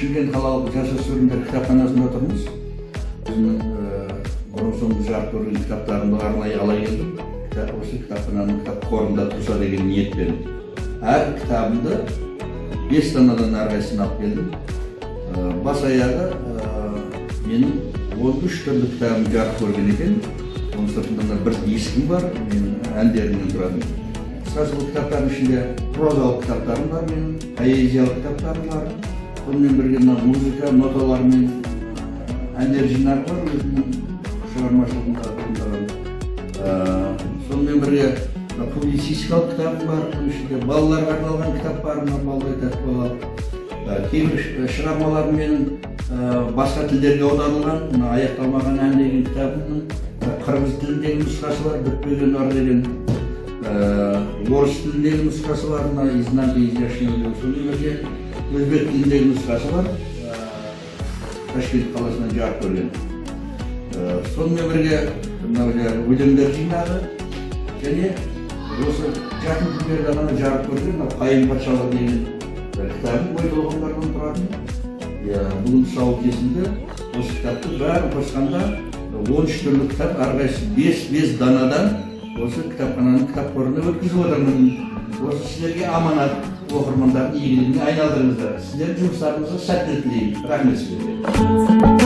Шымкент қалалық жасөспірімдер кітапханасында отырмыз. Біздің бұрын-соңды жарық көрген кітаптарымды арнайы ала келдім. Осы кітапхананың кітап қорында тұрса деген ниетпен. Әр кітабымды 5 данадан әрқайсысын алып келдім. Бас аяғы менің 13 түрлі кітабым жарық көрген екен. Оның сыртында бір дискім бар, менің әндерімнен тұратын. Қысқасы бұл кітаптардың ішінде прозалық кітаптарым бар, менің поэзиялық кітаптарым бар. Сонымен бірге музыка, ноталар мен әндер жинағы бар, өзімнің шығармашылығымда туындаған. Сонымен бірге публицистикалық кітабым бар, оның ішінде балаларға арналған кітап бар, балалар кітап. Кейбір шығармаларым менің басқа тілдерге аударылған, аяқталмаған ән деген кітабымның қырғыз тіліндегі нұсқасы бар, бітпеген ар деген. Орыс тіліндегі нұсқасы бар, изнанка изящный. Сонымен бірге өзбек тіліндегі нұсқасы бар, Ташкент қаласынан жарық көрген. Сонымен бірге өлеңдер жинағы және осы жақын күндерде ғана жарық көрген Қайым патшалығы деген кітабым ой толғамдардан тұратын. Бүгін тұсауы кесілді. Осы кітапты бәрін қосқанда 13 түрлі кітап, әрқайсысы 5 данадан осы кітапхананың кітап қорына өткізіп отырмын. Осы сіздерге аманат, оқырмандардың игілігіне айналдырыңыздар. Сіздердің жұмыстарыңызға сәттілік тілеймін. Рахмет сіздерге.